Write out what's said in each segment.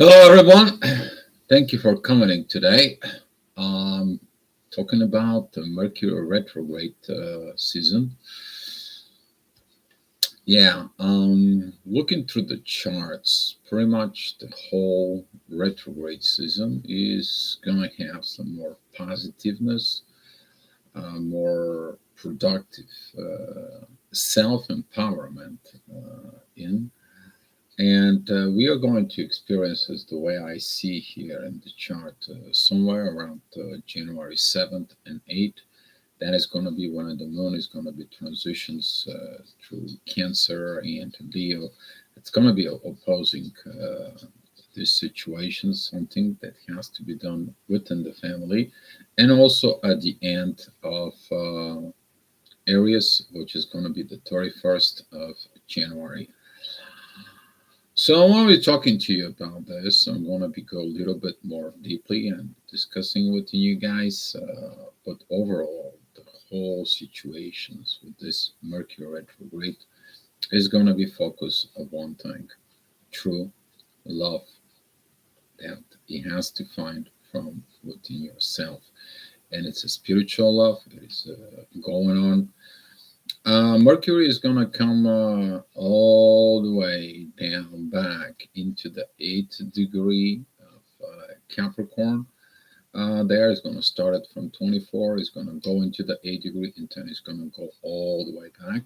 Hello, everyone. Thank you for coming in today. Um, Talking about the Mercury Retrograde season. Looking through the charts, pretty much the whole retrograde season is going to have some more positiveness, more productive self empowerment in. And we are going to experience this the way I see here in the chart, somewhere around January 7th and 8th. That is going to be when the moon is going to be transitions through Cancer and Leo. It's going to be opposing this situation, something that has to be done within the family. And also at the end of Aries, which is going to be the 31st of January. So I want to be talking to you about this. I'm going to be go a little bit more deeply and discussing with you guys. But overall, the whole situations with this Mercury retrograde is going to be focused on one thing: true love that it has to find from within yourself, and it's a spiritual love that is going on. Mercury is going to come all the way down back into the 8th degree of Capricorn. There is going to start it from 24, it's going to go into the 8th degree, and then it's going to go all the way back.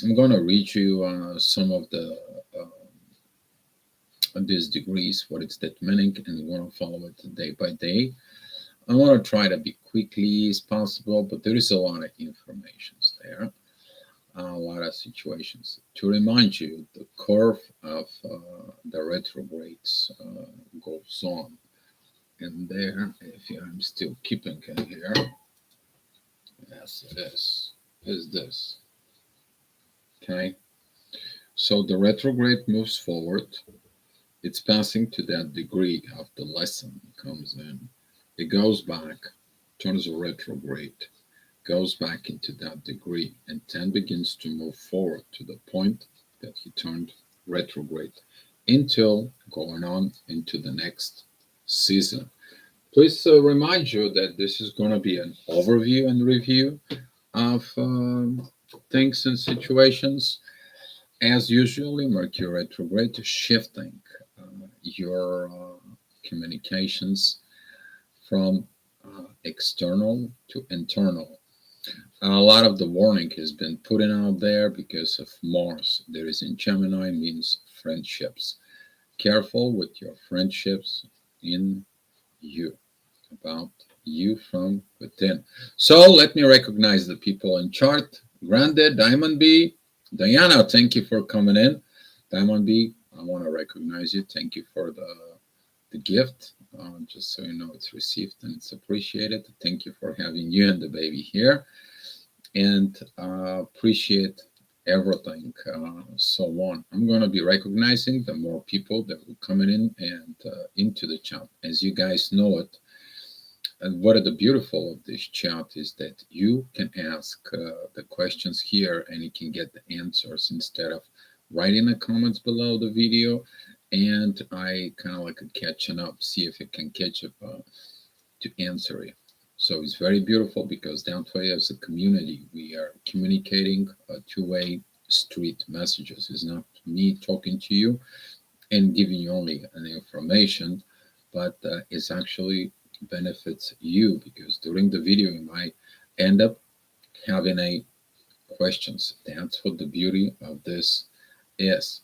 I'm going to read you some of the these degrees, what it's that meaning, and we're going to follow it day by day. I want to try to be quickly as possible, but there is a lot of information there. A lot of situations. To remind you, the curve of the retrogrades goes on. And there, if I'm still keeping it here, yes, it is this. Okay, so the retrograde moves forward. It's passing to that degree of the lesson comes in. It goes back, turns a retrograde, goes back into that degree, and then begins to move forward to the point that he turned retrograde until going on into the next season. Please remind you that this is going to be an overview and review of things and situations. As usually, Mercury retrograde is shifting your communications from external to internal. A lot of the warning has been put in out there because of Mars. There is in Gemini means friendships. Careful with your friendships in you, about you from within. So let me recognize the people in chart. Grande, Diamond B, Diana, thank you for coming in. Diamond B, I want to recognize you. Thank you for the gift. Just so you know, it's received and it's appreciated. Thank you for having you and the baby here, and appreciate everything. So on. I'm going to be recognizing the more people that will coming in and into the chat. As you guys know it, and what are the beautiful of this chat is that you can ask the questions here and you can get the answers instead of writing the comments below the video. And I kind of like catching up, see if it can catch up to answer it. So it's very beautiful because that way as a community, we are communicating two-way street messages. It's not me talking to you and giving you only an information, but it's actually benefits you because during the video you might end up having a questions. That's what the beauty of this is.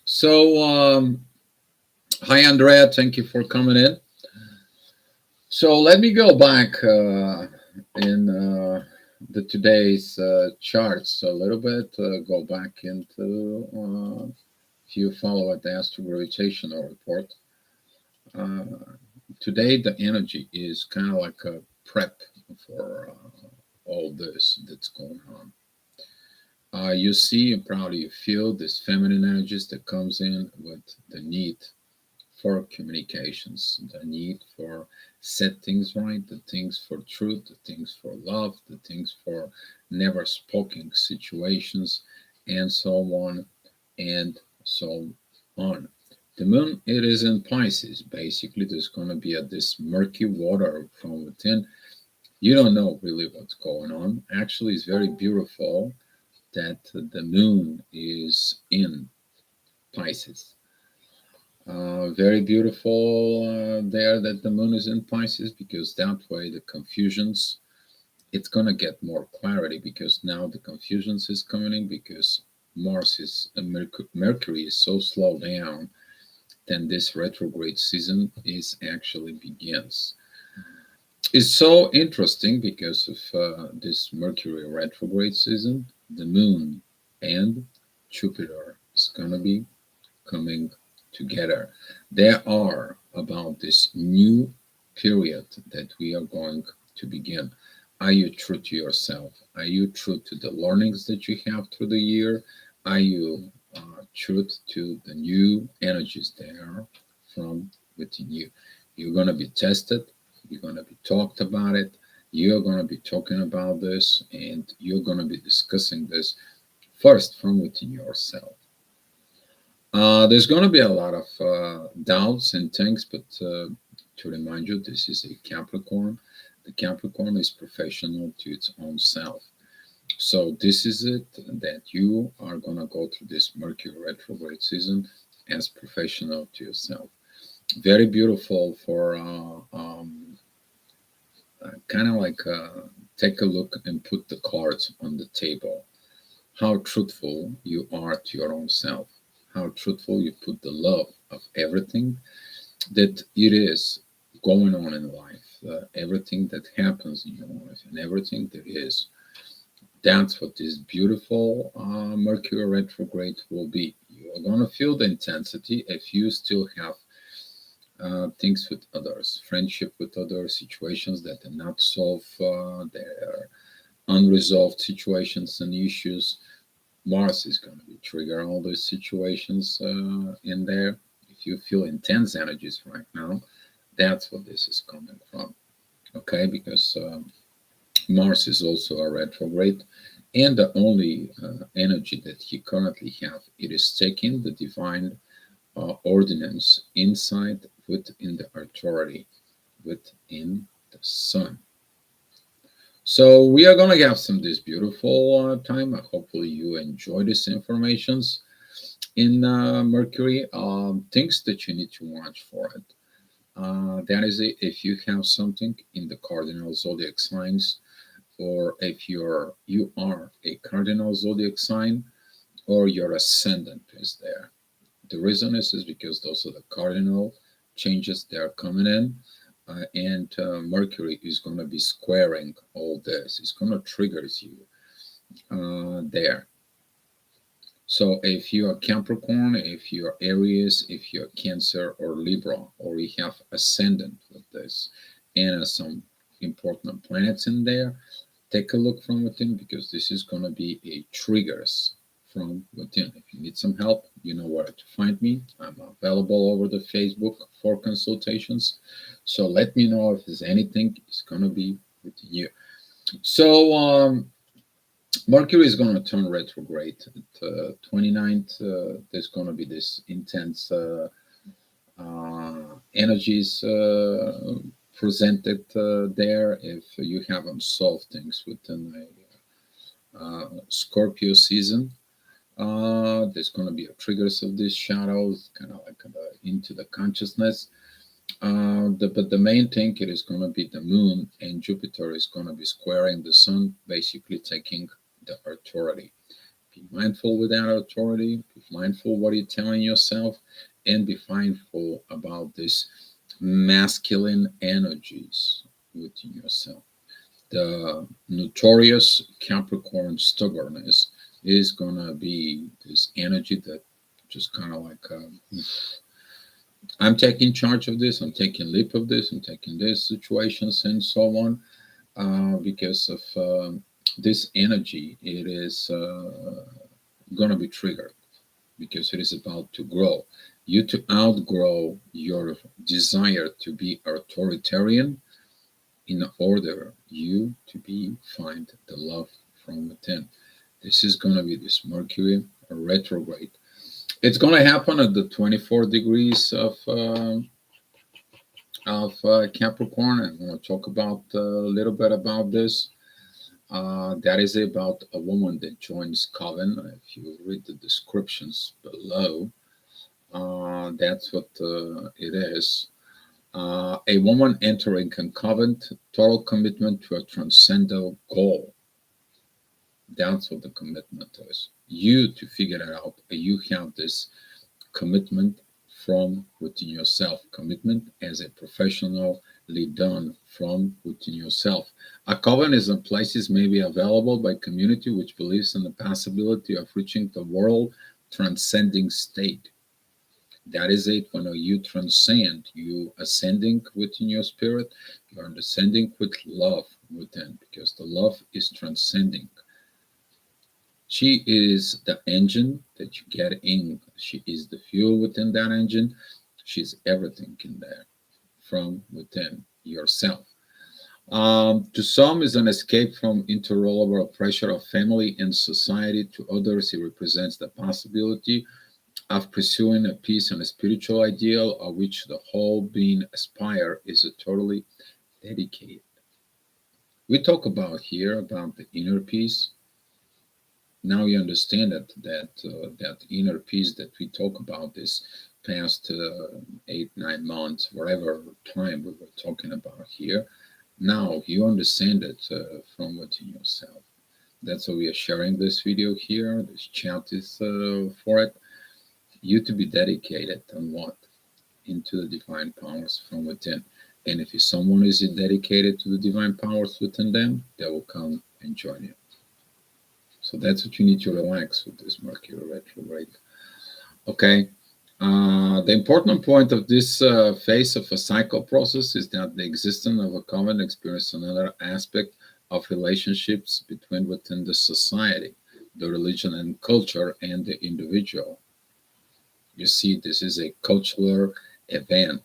So hi Andrea, thank you for coming in. So let me go back in the today's charts a little bit, go back into if you follow at the astro-gravitational report. Today the energy is kind of like a prep for all this that's going on. You see and probably you feel this feminine energies that comes in with the need for communications, the need for set things right, the things for truth, the things for love, the things for never spoken situations, and so on and so on. The moon, it is in Pisces. Basically, there's going to be this murky water from within. You don't know really what's going on. Actually, it's very beautiful that the moon is in Pisces. Very beautiful there that the moon is in Pisces, because that way the confusions, it's going to get more clarity, because now the confusions is coming in, because Mercury is so slowed down, then this retrograde season is actually begins. It's so interesting because of this Mercury retrograde season. The moon and Jupiter is going to be coming together. They are about this new period that we are going to begin. Are you true to yourself? Are you true to the learnings that you have through the year? Are you true to the new energies there from within you? You're going to be tested. You're going to be talked about it. You're going to be talking about this, and you're going to be discussing this first from within yourself. There's going to be a lot of doubts and things, but to remind you, this is a Capricorn. The Capricorn is professional to its own self. So this is it, that you are going to go through this Mercury retrograde season as professional to yourself. Very beautiful for kind of like take a look and put the cards on the table. How truthful you are to your own self. How truthful you put the love of everything that it is going on in life, everything that happens in your life, and everything that is. That's what this beautiful Mercury retrograde will be. You are going to feel the intensity if you still have things with others, friendship with others, situations that are not solved, they're unresolved situations and issues. Mars is going to be trigger all those situations in there. If you feel intense energies right now, that's what this is coming from. Okay, because Mars is also a retrograde, and the only energy that you currently have, it is taking the divine ordinance inside within the authority within the sun. So we are going to have some this beautiful time. Hopefully you enjoy this informations in Mercury. Things that you need to watch for it. That is it. If you have something in the cardinal zodiac signs, or if you are a cardinal zodiac sign, or your ascendant is there. The reason is because those are the cardinal changes that are coming in. And Mercury is going to be squaring all this. It's going to trigger you there. So if you are Capricorn, if you are Aries, if you are Cancer or Libra, or you have ascendant with this, and some important planets in there, take a look from within, because this is going to be a triggers from within. If you need some help, you know where to find me. I'm available over the Facebook for consultations. So let me know if there's anything is going to be within you. So Mercury is going to turn retrograde at 29th. There's going to be this intense energies presented there. If you haven't solved things within a Scorpio season, there's going to be a triggers of these shadows, kind of like into the consciousness. But the main thing, it is going to be the moon and Jupiter is going to be squaring the sun, basically taking the authority. Be mindful with that authority. Be mindful what you're telling yourself, and be mindful about this masculine energies within yourself. The notorious Capricorn stubbornness is going to be this energy that just kind of like, I'm taking charge of this, I'm taking leap of this, I'm taking this situations and so on, because of this energy, it is going to be triggered, because it is about to grow. You to outgrow your desire to be authoritarian, in order you to be find the love from within. This is going to be this Mercury retrograde. It's going to happen at the 24 degrees of Capricorn. I'm going to talk about a little bit about this. That is about a woman that joins coven. If you read the descriptions below, that's what it is. A woman entering a covenant, total commitment to a transcendent goal. That's what the commitment is. You to figure it out. You have this commitment from within yourself. Commitment as a professionally done from within yourself. A coven is in places may be available by community which believes in the possibility of reaching the world transcending state. That is it. When you transcend, you ascending within your spirit, you are ascending with love within, because the love is transcending. She is the engine that you get in. She is the fuel within that engine. She's everything in there from within yourself. To some is an escape from intolerable pressure of family and society. To others, it represents the possibility of pursuing a peace and a spiritual ideal of which the whole being aspire is totally dedicated. We talk about here about the inner peace. Now you understand that inner peace that we talk about this past 8-9 months, whatever time we were talking about here. Now you understand it from within yourself. That's why we are sharing this video here. This chat is for it. You to be dedicated on what? Into the divine powers from within. And if someone is dedicated to the divine powers within them, they will come and join you. So that's what you need to relax with this Mercury retrograde. Okay. The important point of this phase of a cycle process is that the existence of a common experience another aspect of relationships between within the society, the religion and culture, and the individual. You see, this is a cultural event.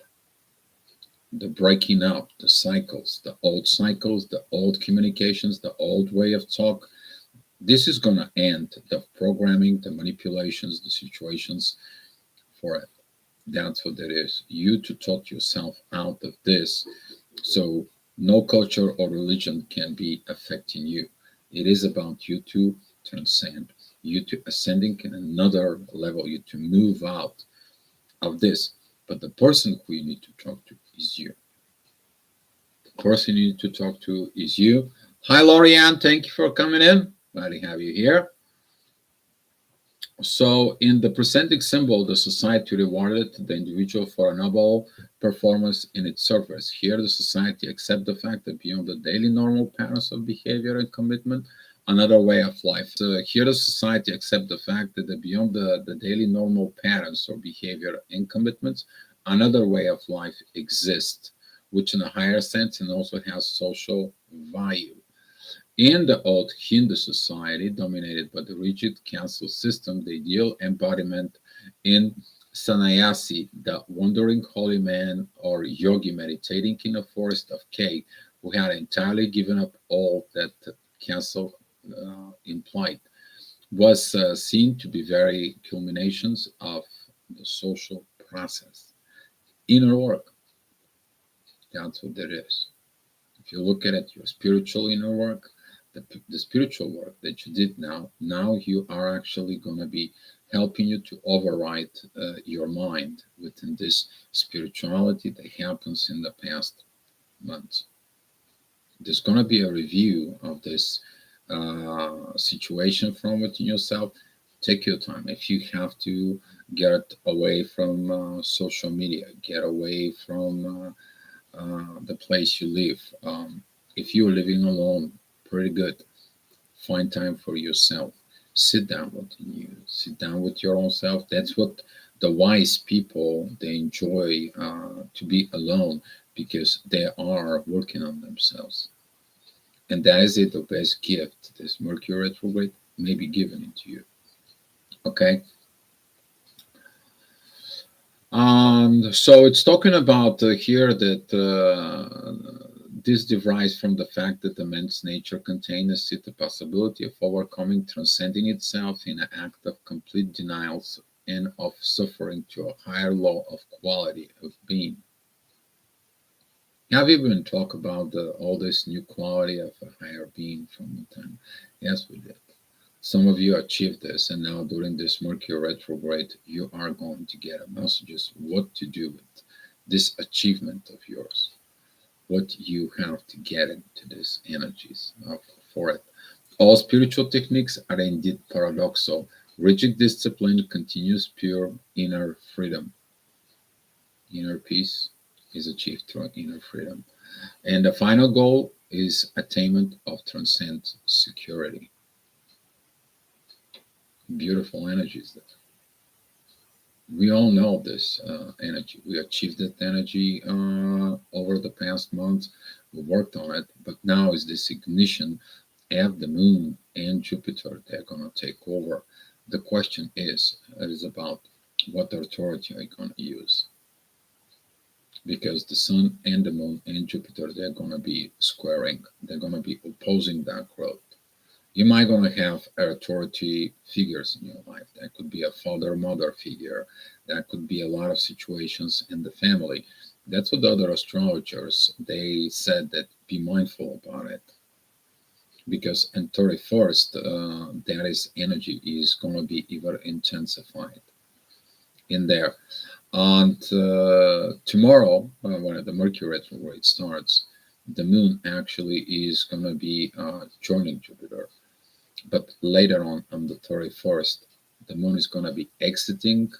The breaking up, the cycles, the old communications, the old way of talk. This is going to end the programming, the manipulations, the situations for it. That's what it is. You to talk yourself out of this. So no culture or religion can be affecting you. It is about you to transcend, you to ascending in another level, you to move out of this. But the person who you need to talk to is you. The person you need to talk to is you. Hi, Lorianne. Thank you for coming in. Glad to have you here. So in the preceding symbol, the society rewarded the individual for a noble performance in its service. Here, the society accepts the fact that beyond the daily normal patterns of behavior and commitment, another way of life. So here, the society accepts the fact that beyond the daily normal patterns of behavior and commitments, another way of life exists, which in a higher sense and also has social value. In the old Hindu society, dominated by the rigid caste system, the ideal embodiment in sannyasi, the wandering holy man or yogi meditating in a forest of cave, who had entirely given up all that caste implied, was seen to be very culminations of the social process. Inner work, that's what it is. If you look at it, your spiritual inner work, the spiritual work that you did now you are actually going to be helping you to override your mind within this spirituality that happens in the past months. There's going to be a review of this situation from within yourself. Take your time. If you have to get away from social media, get away from the place you live. If you're living alone, pretty good. Find time for yourself. Sit down with you. Sit down with your own self. That's what the wise people, they enjoy to be alone, because they are working on themselves. And that is it, the best gift this Mercury retrograde may be given into you. Okay. So it's talking about here that this derives from the fact that the man's nature contains the possibility of overcoming, transcending itself in an act of complete denials and of suffering to a higher law of quality of being. Have you even talked about all this new quality of a higher being from within? Yes, we did. Some of you achieved this, and now during this Mercury retrograde, you are going to get messages what to do with this achievement of yours, what you have to get into these energies for it. All spiritual techniques are indeed paradoxal. Rigid discipline continues pure inner freedom. Inner peace is achieved through inner freedom. And the final goal is attainment of transcendent security. Beautiful energies there. We all know this energy. We achieved that energy over the past months. We worked on it, but now is this ignition of the moon and Jupiter. They're going to take over. The question is, it is about what authority are you going to use? Because the sun and the moon and Jupiter, they're going to be squaring. They're going to be opposing that growth. You might going to have authority figures in your life. That could be a father, mother figure. That could be a lot of situations in the family. That's what the other astrologers, they said that be mindful about it. Because on 31st, that is energy is going to be even intensified in there. And tomorrow, when the Mercury retrograde starts, the moon actually is going to be joining Jupiter. But later on the 31st, the moon is going to be exiting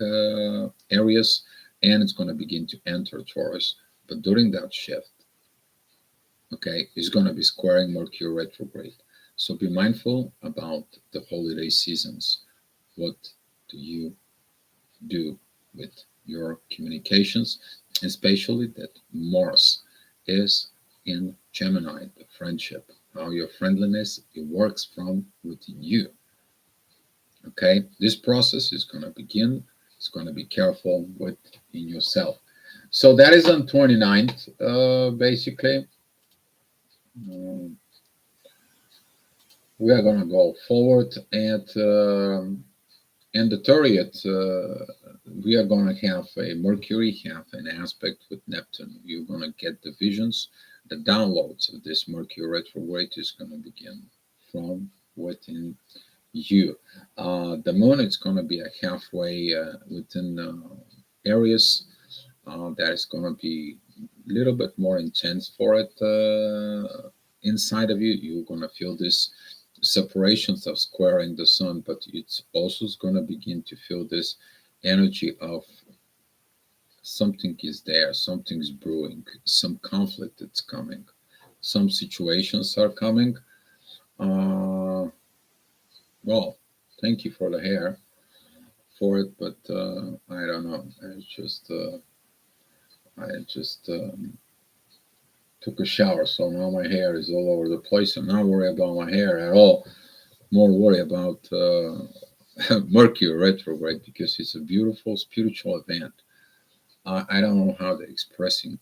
Aries and it's going to begin to enter Taurus. But during that shift, okay, it's going to be squaring Mercury retrograde. So be mindful about the holiday seasons. What do you do with your communications, especially that Mars is in Gemini, the friendship, how your friendliness, it works from within you. Okay, this process is going to begin. It's going to be careful with in yourself. So that is on 29th, basically. We are going to go forward and the 30th, we are going to have a Mercury have an aspect with Neptune. You're going to get the visions, the downloads of this Mercury retrograde is going to begin from within you. The moon is going to be a halfway within Aries. That is going to be a little bit more intense for it inside of you. You're going to feel this separations of squaring the sun, but it's also going to begin to feel this energy of something is there, something's brewing, some conflict that's coming, some situations are coming. Well, thank you for the hair for it, but I don't know. I just took a shower, so now my hair is all over the place. I'm not worried about my hair at all. More worried about Mercury retrograde because it's a beautiful spiritual event. I don't know how they're expressing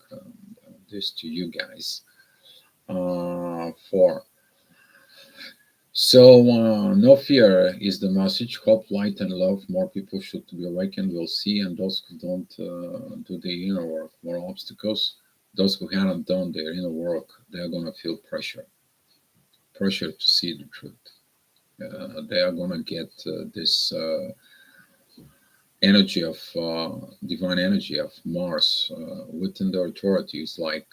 this to you guys. No fear is the message. Hope, light, and love. More people should be awakened. We'll see. And those who don't do the inner work, more obstacles. Those who haven't done their inner work, they're going to feel pressure to see the truth. They are going to get this energy of divine energy of Mars within the authority. Is like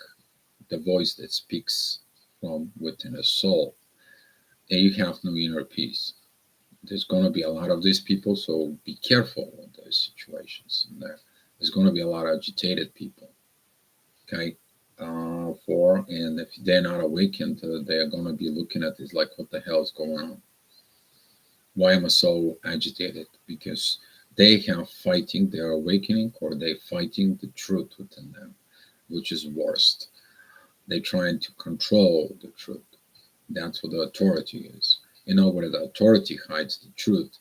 the voice that speaks from within a soul. And you have no inner peace. There's going to be a lot of these people, so be careful with those situations. And there's going to be a lot of agitated people. Okay, and if they're not awakened, they're going to be looking at this like, what the hell is going on? Why am I so agitated? Because they have fighting their awakening, or they're fighting the truth within them, which is worst. They're trying to control the truth. That's what the authority is. Where the authority hides the truth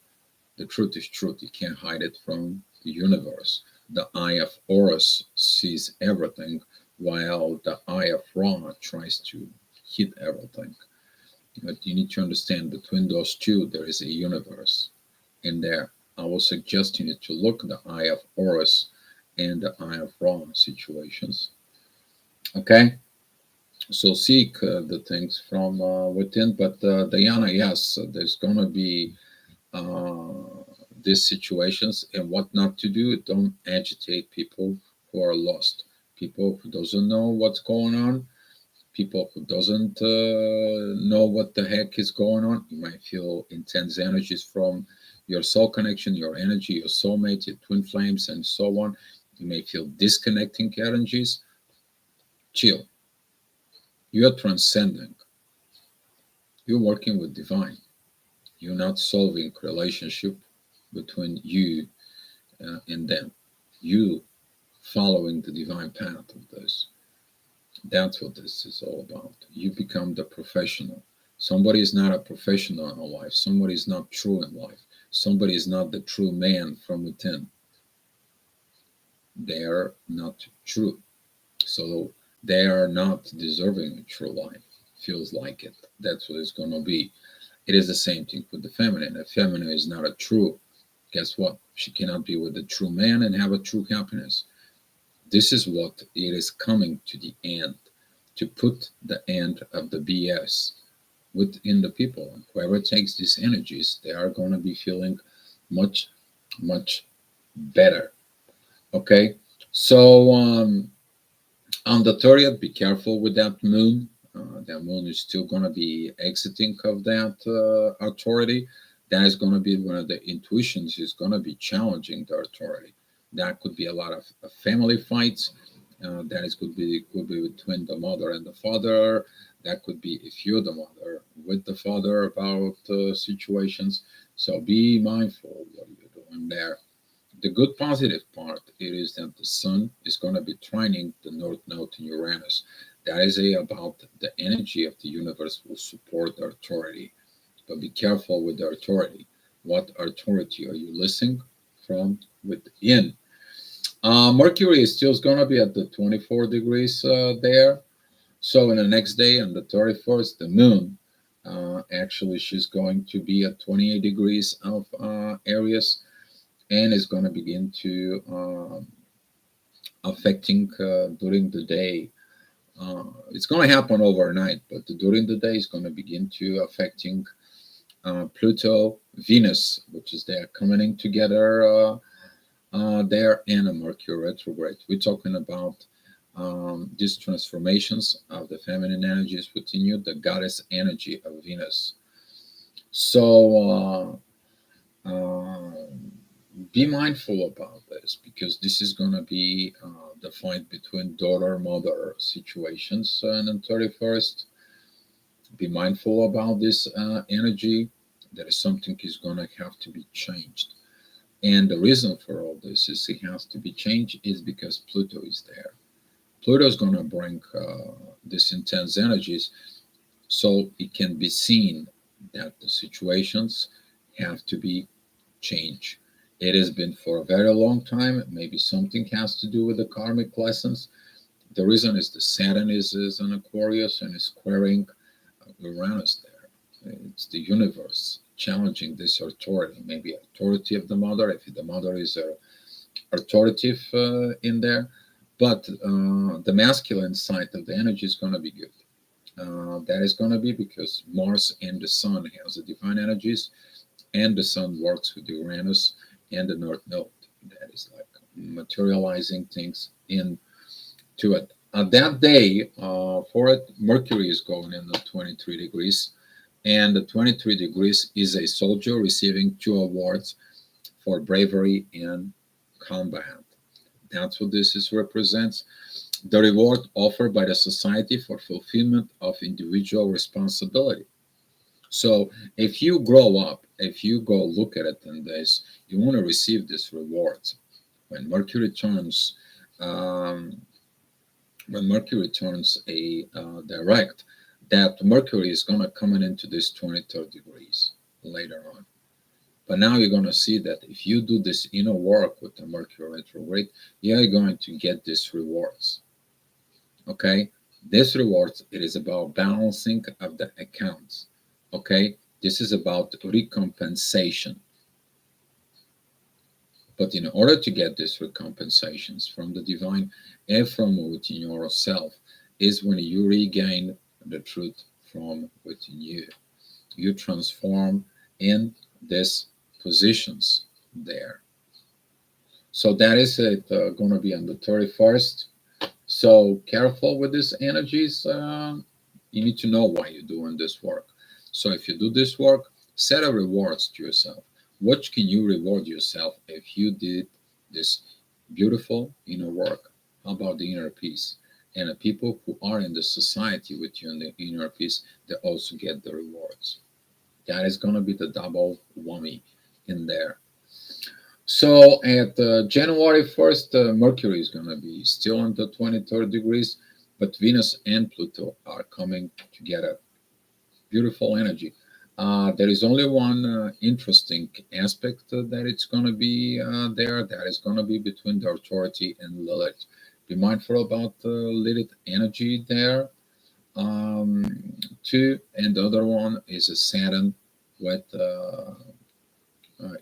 is truth. You can't hide it from the universe. The eye of Horus sees everything, while the eye of Ra tries to hit everything. But you need to understand, between those two, there is a universe. And their I was suggesting you to look at the Eye of Horus and the Eye of Ra situations. Okay, so seek the things from within. But Diana, yes, there's gonna be these situations, and what not to do. Don't agitate people who are lost, people who doesn't know what's going on, people who doesn't know what the heck is going on. You might feel intense energies from your soul connection, your energy, your soulmate, your twin flames, and so on. You may feel disconnecting energies. Chill. You're transcending. You're working with divine. You're not solving relationship between you and them. You following the divine path of this. That's what this is all about. You become the professional. Somebody is not a professional in life. Somebody is not true in life. Somebody is not the true man from within. They are not true. So they are not deserving a true life. Feels like it. That's what it's going to be. It is the same thing with the feminine. The feminine is not a true. Guess what? She cannot be with a true man and have a true happiness. This is what it is coming to the end, to put the end of the BS within the people. And whoever takes these energies, they are going to be feeling much, much better. Okay, so on the 30th, be careful with that moon. That moon is still going to be exiting of that authority. That is going to be one of the intuitions is going to be challenging the authority. That could be a lot of family fights. That is could be between the mother and the father. That could be if you're the mother with the father about situations. So be mindful what you're doing there. The good positive part it is that the sun is going to be trining the north node in Uranus. That is about the energy of the universe will support the authority. But be careful with the authority. What authority are you listening from within? Mercury is still going to be at the 24 degrees there. So in the next day, on the 31st, the moon, actually she's going to be at 28 degrees of Aries and is going to begin to affecting during the day. It's going to happen overnight, but during the day, it's going to begin to affecting Pluto, Venus, which is there coming together there, and a Mercury retrograde. We're talking about these transformations of the feminine energies within you, the goddess energy of Venus. So be mindful about this because this is going to be the fight between daughter-mother situations on the 31st. Be mindful about this energy. There is something is going to have to be changed. And the reason for all this is it has to be changed is because Pluto is there. Pluto is going to bring these intense energies so it can be seen that the situations have to be changed. It has been for a very long time. Maybe something has to do with the karmic lessons. The reason is the Saturn is an Aquarius and is squaring Uranus there. It's the universe challenging this authority, maybe authority of the mother, if the mother is authoritative in there. But the masculine side of the energy is going to be good. That is going to be because Mars and the Sun has the divine energies, and the Sun works with Uranus and the North Node. That is like materializing things into it. That day, for it, Mercury is going in the 23 degrees, and the 23 degrees is a soldier receiving 2 awards for bravery in combat. That's what this is represents. The reward offered by the society for fulfillment of individual responsibility. So if you grow up, if you go look at it in this, you want to receive this rewards. When Mercury turns, a direct, that Mercury is going to come into this 23rd degrees later on. But now you're going to see that if you do this inner work with the Mercury retrograde, you're going to get these rewards. Okay, this rewards, it is about balancing of the accounts. Okay, this is about recompensation. But in order to get these recompensations from the divine and from within yourself is when you regain the truth from within you. You transform in these positions there. So that is it, going to be on the 31st. So careful with these energies. You need to know why you're doing this work. So if you do this work, set a rewards to yourself. What can you reward yourself if you did this beautiful inner work? How about the inner peace? And the people who are in the society with you in the inner peace, they also get the rewards. That is going to be the double whammy in there. So at January 1st, Mercury is going to be still in the 23rd degrees, but Venus and Pluto are coming together. Beautiful energy. There is only one interesting aspect that it's going to be there. That is going to be between the authority and Lilith. Be mindful about Lilith energy there. Two, and the other one is a Saturn with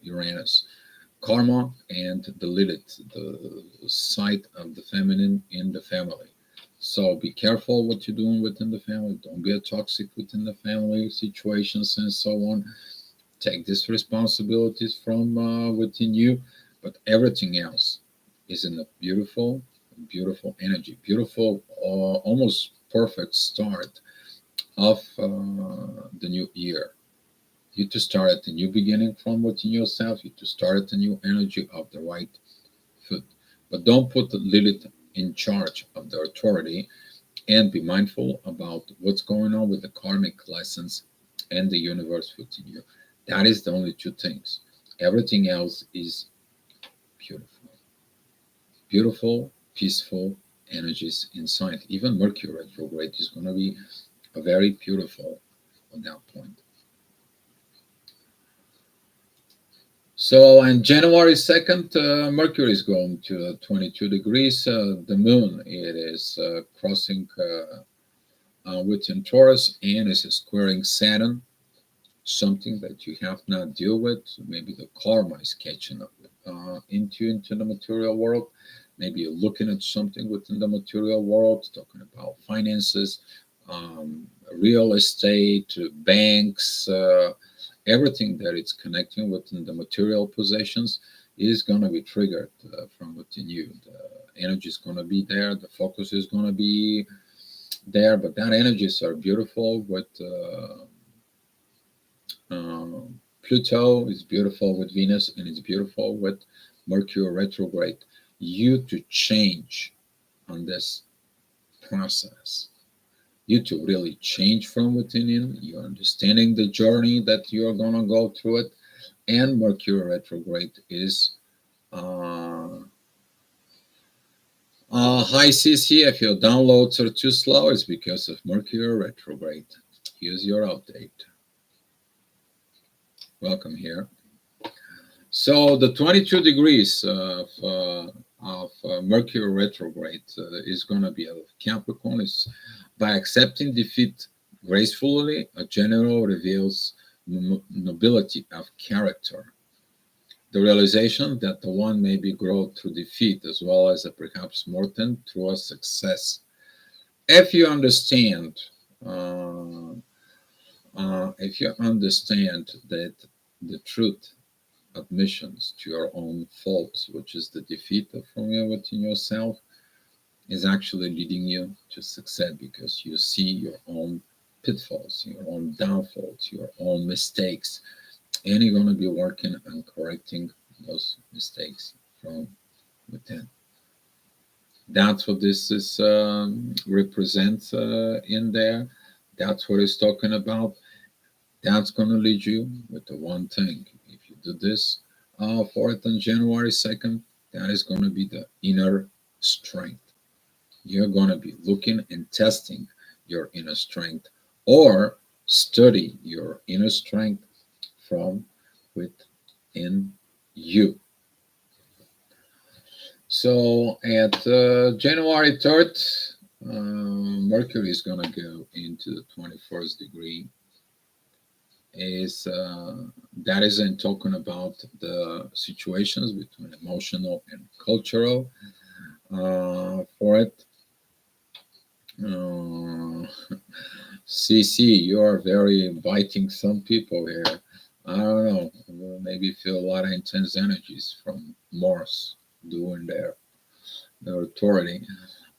Uranus. Karma and the Lilith, the site of the feminine in the family. So be careful what you're doing within the family. Don't be a toxic within the family situations and so on. Take these responsibilities from within you, but everything else is in a beautiful, beautiful energy, beautiful, almost perfect start of the new year. You to start at the new beginning from within yourself. You to start at the new energy of the right foot. But don't put Lilith in charge of the authority, and be mindful about what's going on with the karmic lessons and the universe within you. That is the only two things. Everything else is beautiful. Beautiful, peaceful energies inside. Even Mercury retrograde is going to be a very beautiful on that point. So on January 2nd, Mercury is going to 22 degrees. The moon, it is crossing within Taurus and is squaring Saturn, something that you have not deal with. Maybe the karma is catching up into the material world. Maybe you're looking at something within the material world, talking about finances, real estate, banks, everything that it's connecting within the material possessions is going to be triggered from within you. The energy is going to be there. The focus is going to be there. But that energies are beautiful with Pluto is beautiful with Venus, and it's beautiful with Mercury retrograde. You to change on this process. You to really change from within you. You're understanding the journey that you're going to go through it. And Mercury retrograde is hi CC, if your downloads are too slow, it's because of Mercury retrograde. Here's your update. Welcome here. So the 22 degrees of Mercury retrograde is going to be a Capricorn. Is by accepting defeat gracefully, a general reveals nobility of character. The realization that the one may be grown through defeat as well as perhaps more than through a success. If you understand, that the truth admissions to your own faults, which is the defeat from within yourself, is actually leading you to success because you see your own pitfalls, your own downfalls, your own mistakes, and you're going to be working on correcting those mistakes from within. That's what this is represents in there. That's what it's talking about. That's going to lead you with the one thing. If you do this for it on January 2nd, that is going to be the inner strength. You're going to be looking and testing your inner strength, or study your inner strength from within you. So at January 3rd, Mercury is going to go into the 21st degree is that isn't talking about the situations between emotional and cultural for it. CC, you are very inviting some people here. I don't know, maybe feel a lot of intense energies from Mars doing their authority.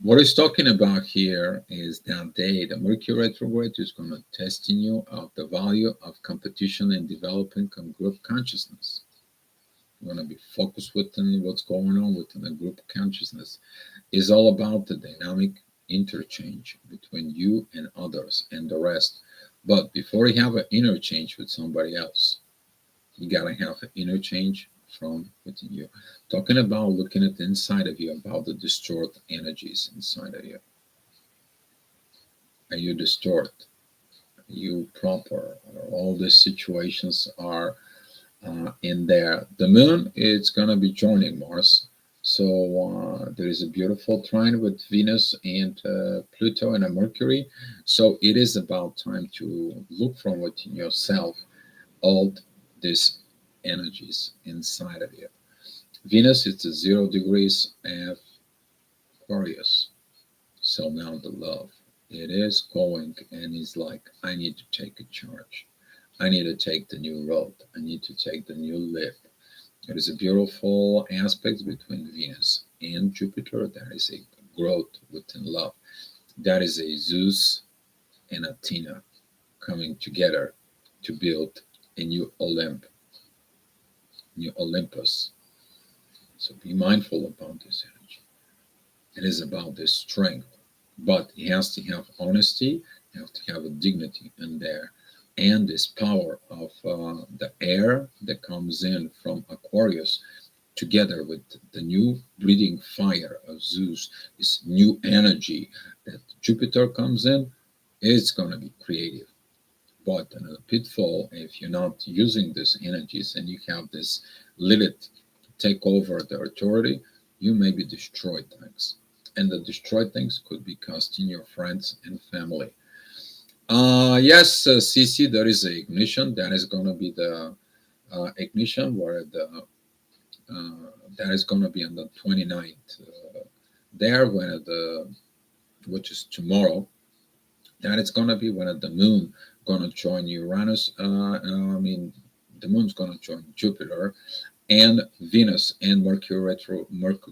What he's talking about here is that day, the Mercury retrograde is going to test in you of the value of competition and developing group consciousness. You're going to be focused within what's going on within the group consciousness. It's all about the dynamic interchange between you and others and the rest. But before you have an interchange with somebody else, you got to have an interchange from within you. Talking about looking at the inside of you, about the distorted energies inside of you. Are you distorted? Are you proper? All these situations are in there. The moon is going to be joining Mars. So there is a beautiful trine with Venus and Pluto and a Mercury. So it is about time to look from within yourself all these energies inside of you. Venus is at 0 degrees of Aquarius. So now the love. It is going and it's like, I need to take a charge. I need to take the new road. I need to take the new lift. There is a beautiful aspect between Venus and Jupiter. That is a growth within love. That is a Zeus and Athena coming together to build a new new Olympus. So be mindful about this energy. It is about this strength, but it has to have honesty, you have to have a dignity in there. And this power of the air that comes in from Aquarius together with the new breathing fire of Zeus, this new energy that Jupiter comes in, it's going to be creative. But in a pitfall, if you're not using these energies and you have this Lilith take over the authority, you may be destroyed things. And the destroyed things could be costing your friends and family. Yes, CC, there is an ignition. That is going to be the ignition where that is going to be on the 29th. There, when which is tomorrow, that is going to be when the moon going to join Uranus. I mean, the moon's going to join Jupiter and Venus and Mercury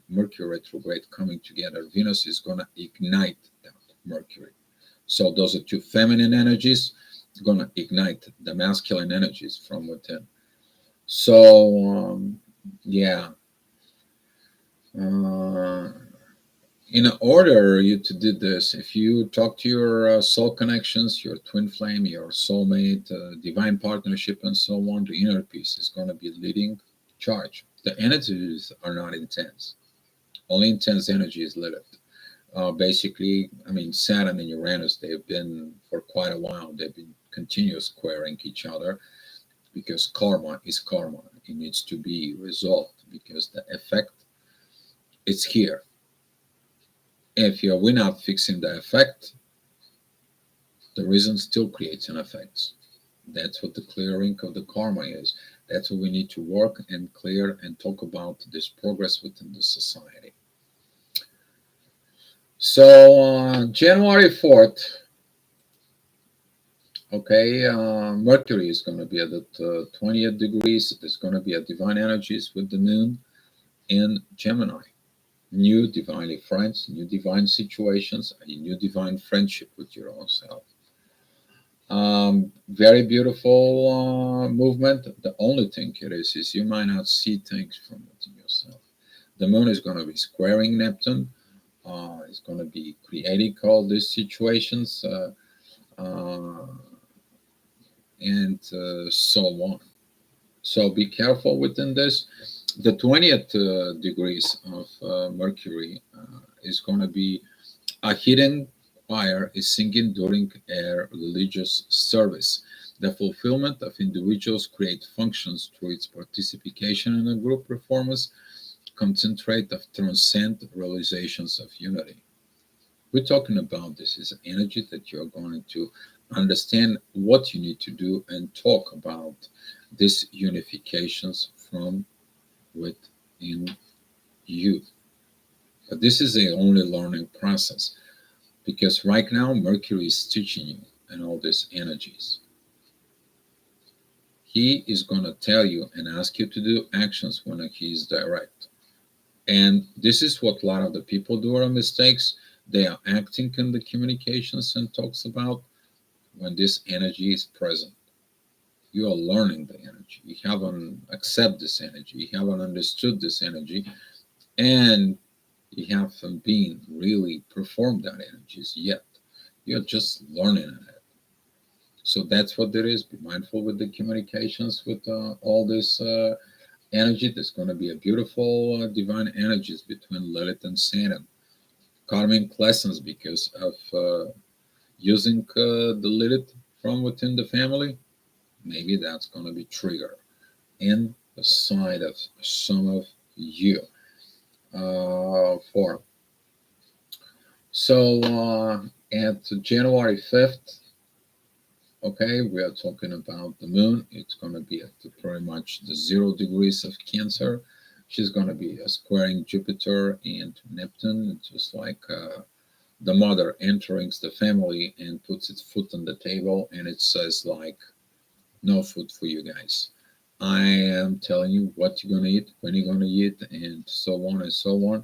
retrograde coming together. Venus is going to ignite that Mercury. So those are two feminine energies going to ignite the masculine energies from within. So yeah, in order you to do this, if you talk to your soul connections, your twin flame, your soulmate, divine partnership, and so on, the inner peace is going to be leading charge. The energies are not intense. Only intense energy is Lilith. Basically, I mean, Saturn and Uranus, they've been for quite a while, they've been continuous squaring each other because karma is karma. It needs to be resolved because the effect is here. If we're not fixing the effect, the reason still creates an effect. That's what the clearing of the karma is. That's what we need to work and clear and talk about this progress within the society. So January 4th, okay, Mercury is going to be at the 20th degrees. There's going to be a divine energies with the moon in Gemini. New divinely friends, new divine situations, a new divine friendship with your own self. Very beautiful movement. The only thing it is you might not see things from within yourself. The moon is going to be squaring Neptune. It's going to be creating all these situations and so on. So be careful within this. The 20th degrees of Mercury is going to be a hidden choir is singing during a religious service. The fulfillment of individuals' create functions through its participation in a group performance concentrate of transcend realizations of unity. We're talking about this is energy that you're going to understand what you need to do and talk about these unifications from within you. But this is a only learning process, because right now Mercury is teaching you and all these energies. He is going to tell you and ask you to do actions when he is direct. And this is what a lot of the people do are mistakes. They are acting in the communications and talks about when this energy is present. You are learning the energy. You haven't accepted this energy. You haven't understood this energy. And you haven't been really performed that energies yet. You're just learning it. So that's what there is. Be mindful with the communications with all this energy. There's going to be a beautiful divine energies between Lilith and Saturn. Karmic lessons because of using the Lilith from within the family. Maybe that's going to be trigger in the side of some of you. For so at January 5th, okay, we are talking about the moon. It's going to be at pretty much the 0 degrees of Cancer. She's going to be squaring Jupiter and Neptune, just like the mother entering the family and puts its foot on the table, and it says like, no food for you guys. I am telling you what you're going to eat, when you're going to eat, and so on and so on.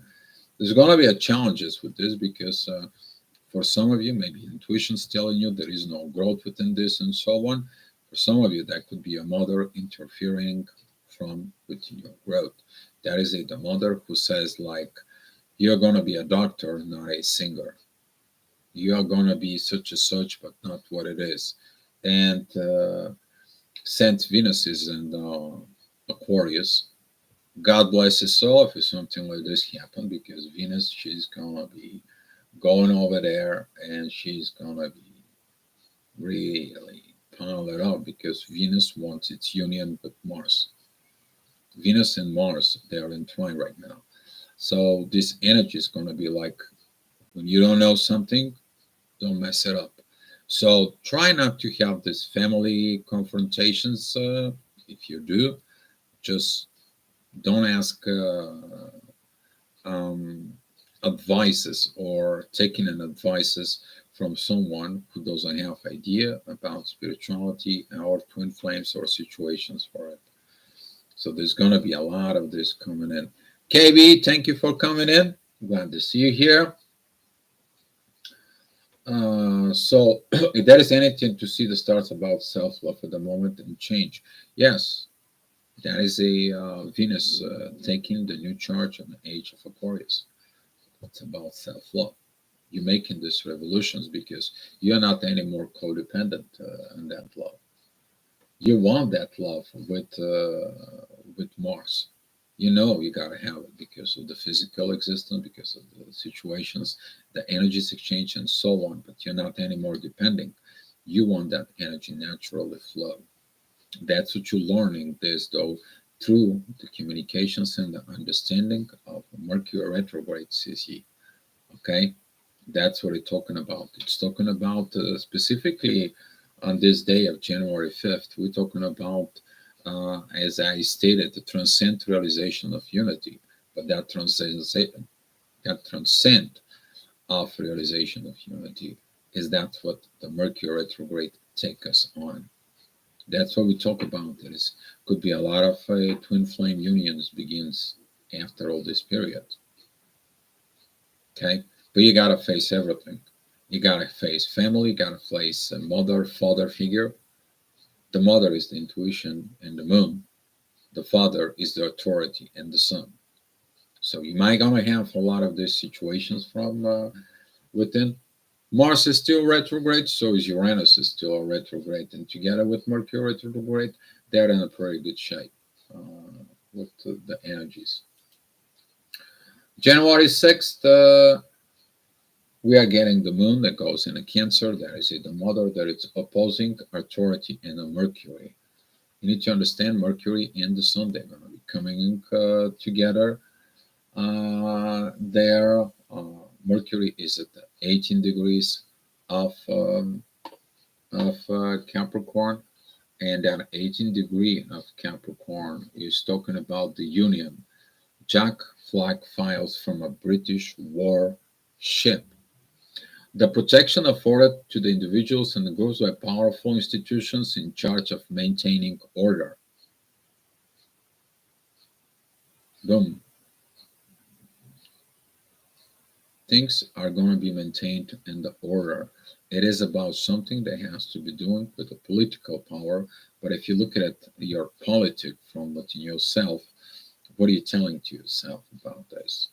There's going to be challenges with this because for some of you, maybe intuition's telling you there is no growth within this and so on. For some of you, that could be a mother interfering from within your growth. That is the mother who says like, you're going to be a doctor, not a singer. You are going to be such and such, but not what it is. And Saint Venus is in Aquarius. God bless his soul if something like this happen, because Venus, she's going to be going over there and she's going to be really pile it up, because Venus wants its union with Mars. Venus and Mars, they are entwined right now. So this energy is going to be like, when you don't know something, don't mess it up. So try not to have these family confrontations. If you do, just don't ask advices or taking an advices from someone who doesn't have idea about spirituality or twin flames or situations for it. So there's going to be a lot of this coming in. KB, thank you for coming in. Glad to see you here. So if there is anything to see the stars about self-love at the moment and change, yes, that is a Venus taking the new charge on the age of Aquarius. It's about self-love. You're making these revolutions because you're not anymore codependent on that love. You want that love with Mars. You know you gotta have it because of the physical existence, because of the situations, the energies exchange, and so on. But you're not anymore depending. You want that energy naturally flow. That's what you're learning this though through the communications and the understanding of Mercury retrograde CC. Okay, that's what it's talking about. It's talking about specifically on this day of January 5th. We're talking about, as I stated, the transcend realization of unity, but that transcend of realization of unity is that what the Mercury retrograde take us on. That's what we talk about. There is could be a lot of twin flame unions begins after all this period. Okay, but you gotta face everything. You gotta face family. You gotta face a mother, father figure. The mother is the intuition and the moon. The father is the authority and the sun. So you might gonna have a lot of these situations from within. Mars is still retrograde, so is Uranus is still a retrograde, and together with Mercury retrograde, they're in a pretty good shape with the energies. January 6th, we are getting the moon that goes in a Cancer. That is the mother that is opposing authority in a Mercury. You need to understand Mercury and the sun, they're going to be coming together there. Mercury is at 18 degrees of of Capricorn, and that 18th degree of Capricorn is talking about the Union. Jack flag files from a British war ship. The protection afforded to the individuals and the groups by powerful institutions in charge of maintaining order. Boom. Things are going to be maintained in the order. It is about something that has to be doing with the political power. But if you look at your politic from within yourself, what are you telling to yourself about this?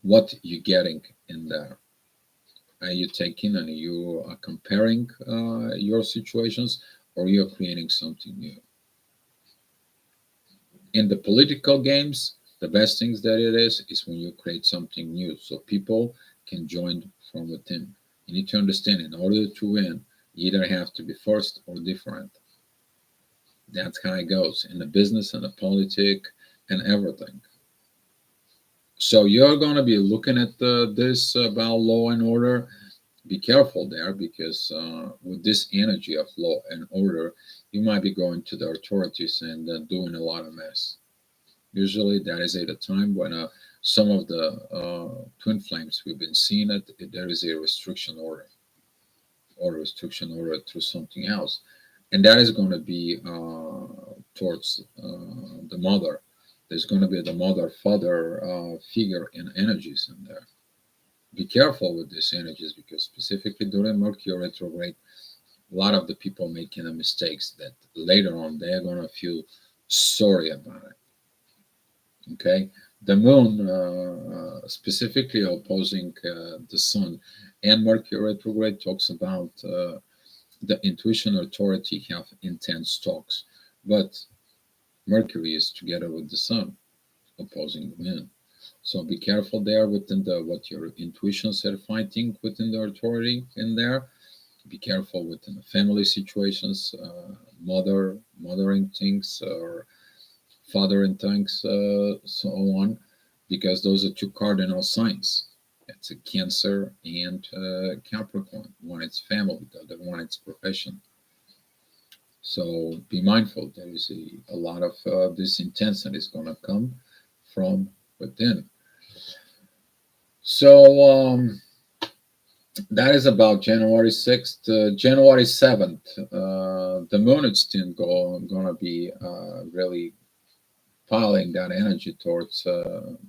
What you getting in there? Are you taking and you are comparing your situations, or you're creating something new? In the political games, the best things that it is when you create something new so people can join from within. You need to understand, in order to win, you either have to be first or different. That's how it goes in the business and the politic and everything. So you're going to be looking at this about law and order. Be careful there, because with this energy of law and order, you might be going to the authorities and doing a lot of mess. Usually that is at a time when some of the twin flames we've been seeing it, there is a restriction order or restriction order through something else. And that is going to be towards the mother. There's going to be the mother father figure and energies in there. Be careful with these energies, because specifically during Mercury retrograde, a lot of the people making the mistakes that later on they're going to feel sorry about it. Okay, the moon specifically opposing the sun, and Mercury retrograde talks about the intuition authority have intense talks, but Mercury is together with the sun opposing the moon. So be careful there within what your intuitions are fighting within the authority in there. Be careful within the family situations, mothering things, or fathering things, so on, because those are two cardinal signs. It's a Cancer and Capricorn. One it's family, the other one it's profession. So be mindful. There is a lot of this intensity is going to come from within. So that is about January 6th. January 7th, the moon is still going to be really piling that energy towards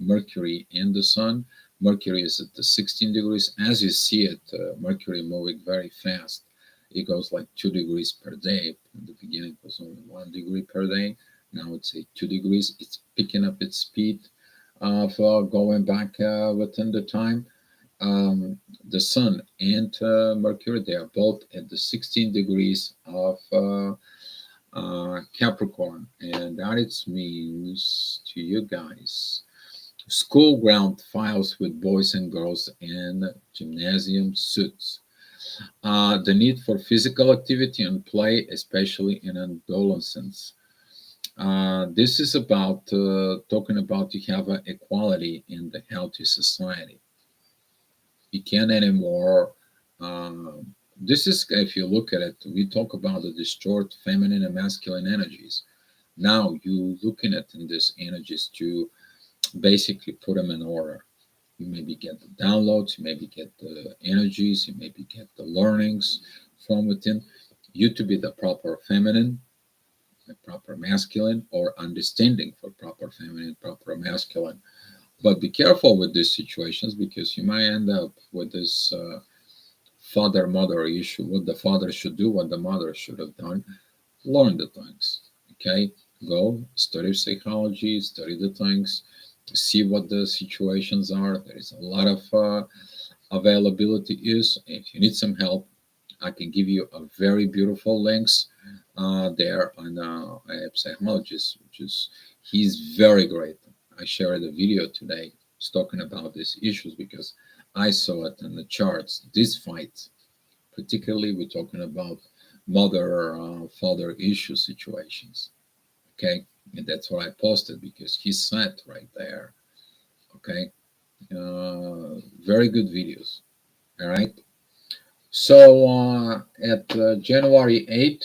Mercury and the Sun. Mercury is at the 16 degrees. As you see it, Mercury moving very fast. It goes like 2 degrees per day. In the beginning, it was only 1 degree per day. Now it's 2 degrees. It's picking up its speed of going back within the time. The Sun and Mercury, they are both at the 16 degrees of Capricorn, and that it means to you guys school ground files with boys and girls in gymnasium suits. The need for physical activity and play, especially in adolescence. This is about talking about to have equality in the healthy society. You can't anymore. This is, if you look at it, we talk about the distorted feminine and masculine energies. Now you looking at in these energies to basically put them in order. You maybe get the downloads, you maybe get the energies, you maybe get the learnings from within. You to be the proper feminine, the proper masculine, or understanding for proper feminine, proper masculine. But be careful with these situations, because you might end up with this father-mother issue. What the father should do, what the mother should have done. Learn the things. Okay, go study psychology, study the things, see what the situations are. There is a lot of availability is. If you need some help, I can give you a very beautiful links there on a psychologist, which is he's very great. I shared a video today talking about these issues because I saw it in the charts. This fight, particularly, we're talking about mother-father issue situations. Okay, and that's what I posted because he sat right there. Okay, very good videos. All right. So at January 8th,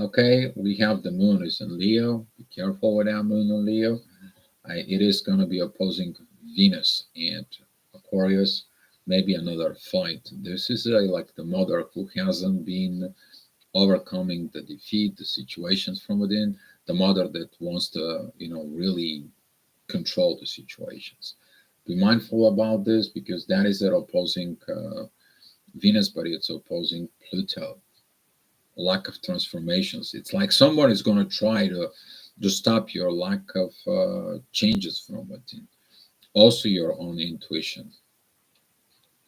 okay, we have the moon is in Leo. Be careful with that moon in Leo. It is going to be opposing Venus and Aquarius, maybe another fight. This is like the mother who hasn't been overcoming the defeat, the situations from within, the mother that wants to, really control the situations. Be mindful about this because that is it opposing Venus, but it's opposing Pluto. Lack of transformations. It's like someone is going to try to stop your lack of changes from within. Also, your own intuition.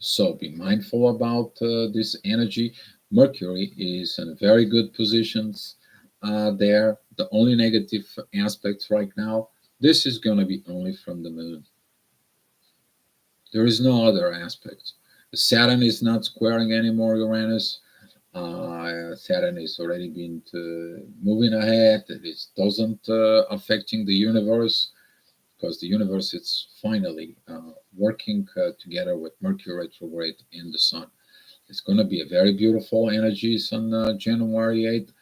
So be mindful about this energy. Mercury is in very good positions there. The only negative aspects right now, this is going to be only from the moon. There is no other aspect. Saturn is not squaring anymore Uranus. Saturn is already been moving ahead. It doesn't affecting the universe because the universe is finally working together with Mercury retrograde in the Sun. It's going to be a very beautiful energies on January 8th.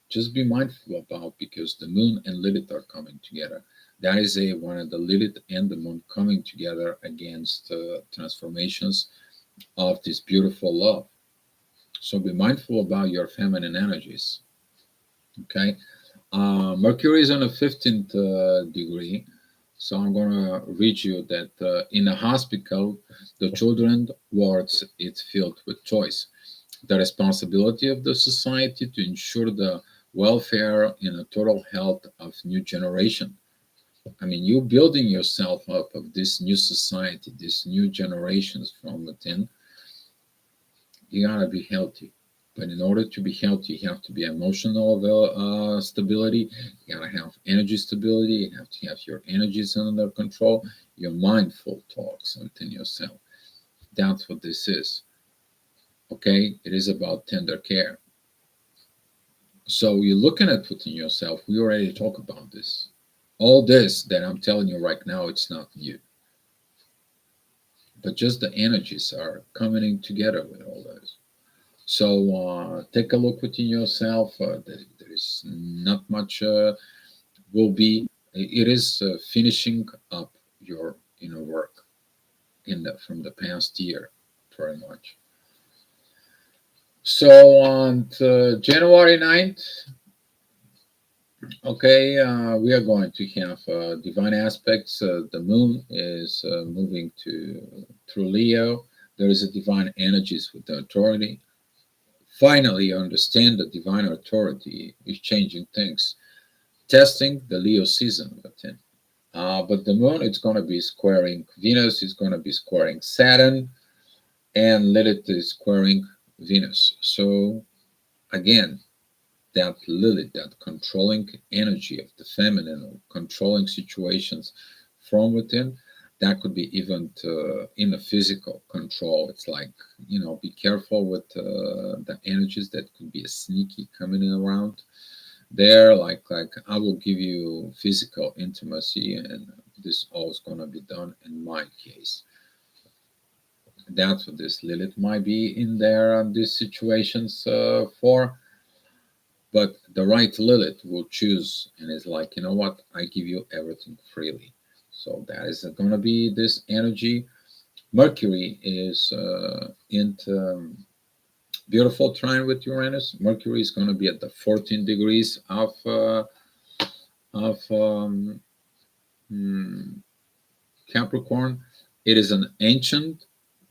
Just be mindful about because the Moon and Lilith are coming together. That is one of the Lilith and the Moon coming together against transformations of this beautiful love. So be mindful about your feminine energies. Okay. Mercury is on the 15th degree. So I'm going to read you that in a hospital, the children wards it's filled with choice. The responsibility of the society to ensure the welfare and the total health of new generation. I mean, you building yourself up of this new society, these new generations from within. You gotta be healthy. But in order to be healthy, you have to be emotional stability. You gotta have energy stability. You have to have your energies under control. Your mindful talks within yourself. That's what this is. Okay, it is about tender care. So you're looking at within yourself. We already talked about this. All this that I'm telling you right now, it's not new. But just the energies are coming in together with all this. So take a look within yourself. There is not much will be. It is finishing up your inner work from the past year, very much. So on January 9th, okay, we are going to have divine aspects. The moon is moving through Leo. There is a divine energies with the authority. Finally, you understand that divine authority is changing things, testing the Leo season within. But the moon, it's going to be squaring Venus, is going to be squaring Saturn, and Lilith is squaring Venus. So again, that Lilith, that controlling energy of the feminine, or controlling situations from within, that could be even in a physical control. It's like, be careful with the energies that could be a sneaky coming in around there. Like I will give you physical intimacy, and this all is going to be done in my case. That's what this Lilith might be in there on these situations for. But the right Lilith will choose and is like, you know what? I give you everything freely. So that is going to be this energy. Mercury is into beautiful trine with Uranus. Mercury is going to be at the 14 degrees of Capricorn. It is an ancient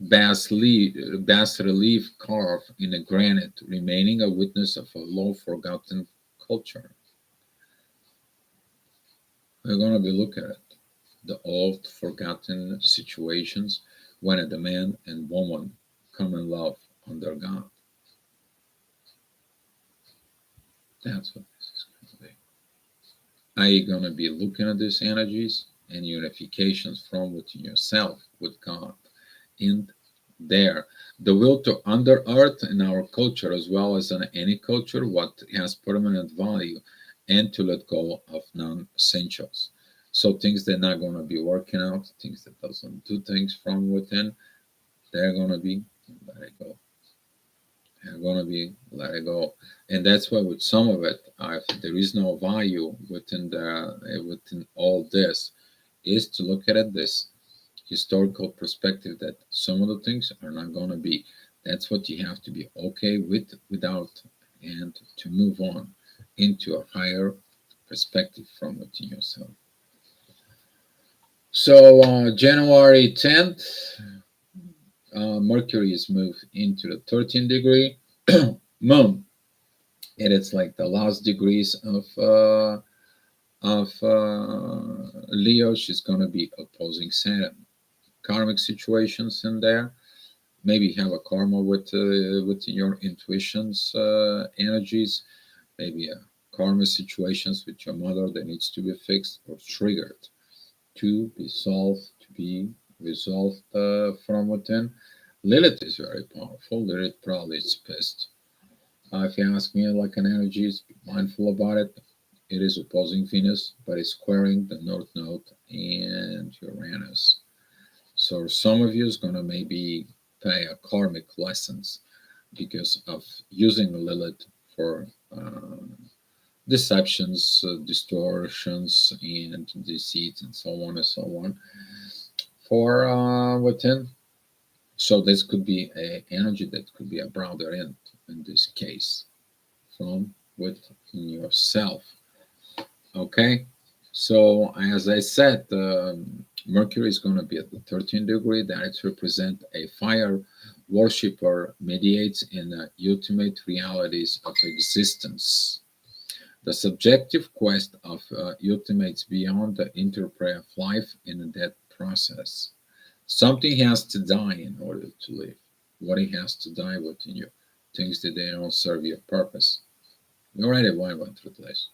bas relief carved in a granite, remaining a witness of a long forgotten culture. We're going to be looking at the old forgotten situations when a man and woman come in love under God. That's what this is going to be. Are you going to be looking at these energies and unifications from within yourself with God in there? The will to under earth in our culture, as well as in any culture, what has permanent value, and to let go of non-essentials. So things that are not going to be working out, things that doesn't do things from within, they're going to be let it go. And gonna be let it go. And that's why with some of it, if there is no value within all this, is to look at it this historical perspective that some of the things are not gonna be. That's what you have to be okay with without, and to move on into a higher perspective from within yourself. So January 10th, Mercury is moved into the 13th degree. Moon, and it's like the last degrees of Leo. She's going to be opposing Saturn. Karmic situations in there. Maybe have a karma with your intuitions energies. Maybe a karma situations with your mother that needs to be fixed or triggered to be solved, to be resolved from within. Lilith is very powerful. Lilith probably is pissed. If you ask me, like an energy, be mindful about it. It is opposing Venus, but it's squaring the North Node and Uranus. So some of you is going to maybe pay a karmic lessons because of using Lilith for deceptions, distortions, and deceit, and so on and so on. For within, so this could be a energy that could be a broader end in this case, from within yourself. Okay, so as I said, Mercury is going to be at the 13th degree. That it represents a fire worshipper, mediates in the ultimate realities of existence. The subjective quest of ultimates beyond the interplay of life in a death process. Something has to die in order to live. What it has to die within you. Things that they don't serve your purpose. You already went through this.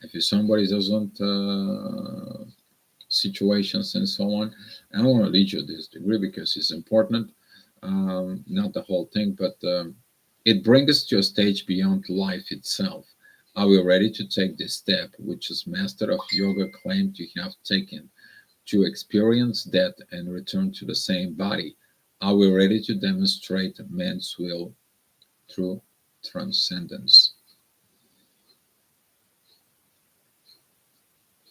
If somebody doesn't situations and so on, I don't want to lead you this degree because it's important. Not the whole thing, but it brings us to a stage beyond life itself. Are we ready to take this step, which is Master of Yoga claimed to have taken, to experience death and return to the same body? Are we ready to demonstrate man's will through transcendence?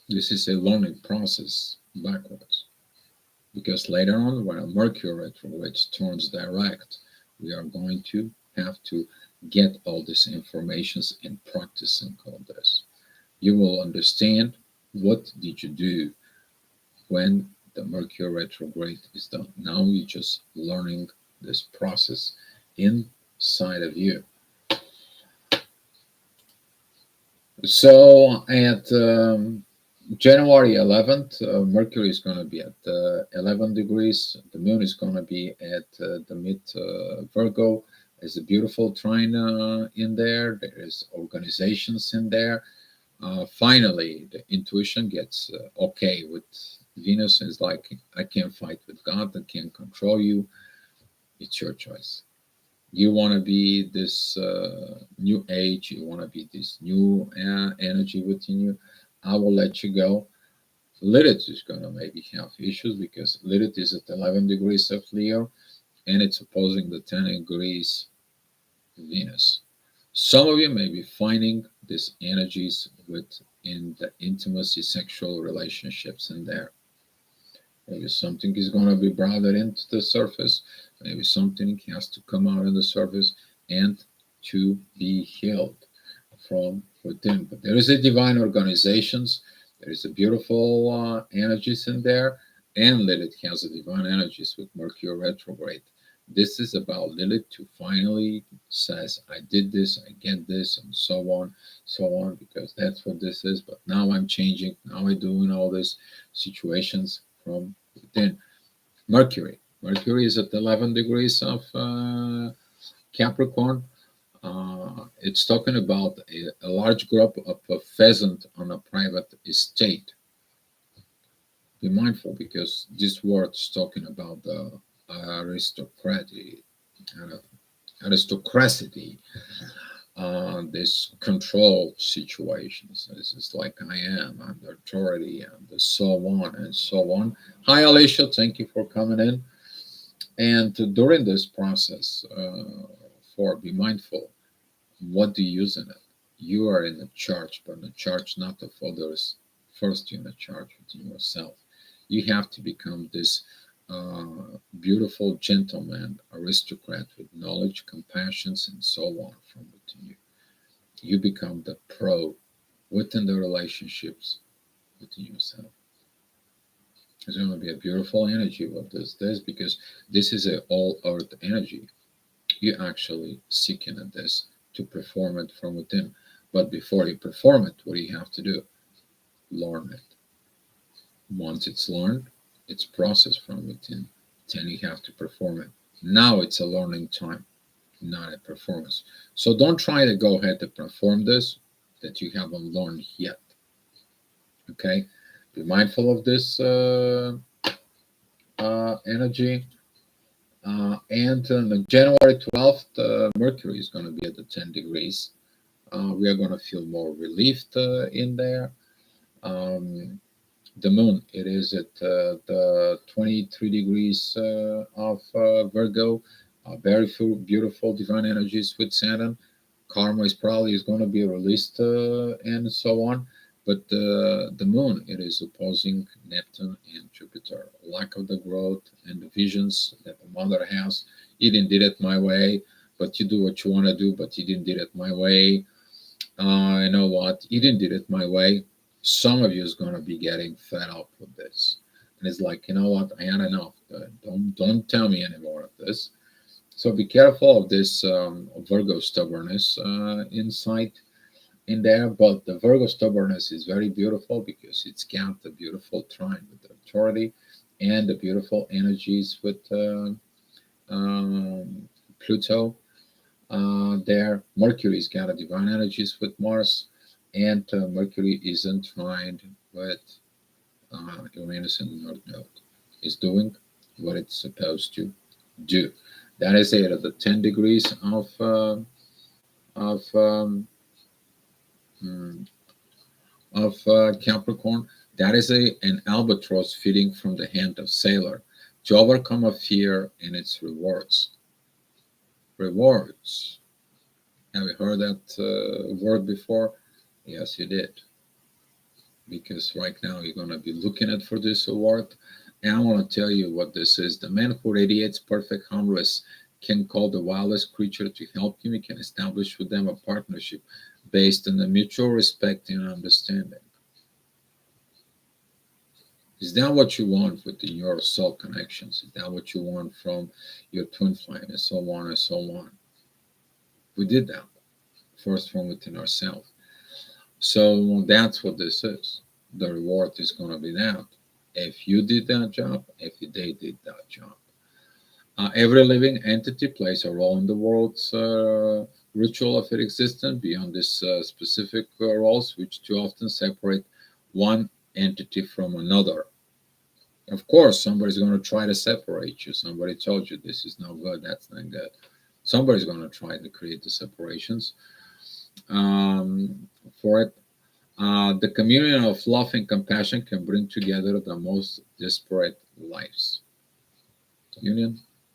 This is a learning process backwards, because later on, when Mercury retrograde turns direct, we are going to have to get all this information and practicing all this. You will understand what did you do when the Mercury retrograde is done. Now you're just learning this process inside of you. So at January 11th, Mercury is going to be at 11 degrees. The moon is going to be at the mid Virgo. There's a beautiful trine in there. There is organizations in there. Finally, the intuition gets okay with Venus. Is like, I can't fight with God. I can't control you. It's your choice. You want to be this new age. You want to be this new energy within you. I will let you go. Lilith is going to maybe have issues because Lilith is at 11 degrees of Leo and it's opposing the 10 degrees Venus. Some of you may be finding these energies within the intimacy, sexual relationships in there. Maybe something is going to be brought into the surface. Maybe something has to come out on the surface and to be healed from within. But there is a divine organizations. There is a beautiful energies in there, and Lilith has a divine energies with Mercury retrograde. This is about Lilith to finally says, I did this, I get this, and so on, because that's what this is. But now I'm changing. Now I'm doing all these situations from within. Mercury. Mercury is at 11 degrees of Capricorn. It's talking about a large group of a pheasant on a private estate. Be mindful because this word is talking about the aristocracy, this control situations. This is like I am under authority and so on and so on. Hi, Alicia. Thank you for coming in. And during this process, for be mindful, what do you use in it? You are in a charge, but in a charge not of others. First, you're in a charge within yourself. You have to become this beautiful gentleman, aristocrat with knowledge, compassion, and so on from within you. You become the pro within the relationships within yourself. There's going to be a beautiful energy with this because this is a all earth energy. You actually seeking at this to perform it from within. But before you perform it, what do you have to do? Learn it. Once it's learned, it's processed from within. Then you have to perform it. Now it's a learning time, not a performance. So don't try to go ahead to perform this that you haven't learned yet. Okay? Be mindful of this energy. And on January 12th, Mercury is going to be at the 10 degrees. We are going to feel more relieved in there. The moon, it is at the 23 degrees of Virgo. Very beautiful divine energies with Saturn. Karma is probably going to be released and so on. But the moon, it is opposing Neptune and Jupiter. Lack of the growth and the visions that the mother has. You didn't did it my way, but you do what you want to do, but you didn't did it my way. You know what? You didn't did it my way. Some of you is going to be getting fed up with this. And it's like, you know what? I had enough. Don't tell me any more of this. So be careful of this Virgo stubbornness insight in there. But the Virgo stubbornness is very beautiful because it's got the beautiful trine with the authority and the beautiful energies with Pluto there. Mercury's got a divine energies with Mars, and Mercury isn't trined with Uranus and North Node. It's doing what it's supposed to do. That is it at the 10 degrees of Capricorn. That is an albatross feeding from the hand of sailor to overcome a fear and its rewards. Rewards. Have you heard that word before? Yes, you did. Because right now you're going to be looking at for this award. And I want to tell you what this is. The man who radiates perfect harmless can call the wildest creature to help him. He can establish with them a partnership based on the mutual respect and understanding. Is that what you want within your soul connections? Is that what you want from your twin flame and so on and so on? We did that first from within ourselves. So that's what this is. The reward is going to be that. If you did that job, if they did that job. Every living entity plays a role in the world's ritual of its existence beyond these specific roles, which too often separate one entity from another. Of course, somebody's going to try to separate you. Somebody told you this is not good, that's not good. Somebody's going to try to create the separations for it. The communion of love and compassion can bring together the most disparate lives. Union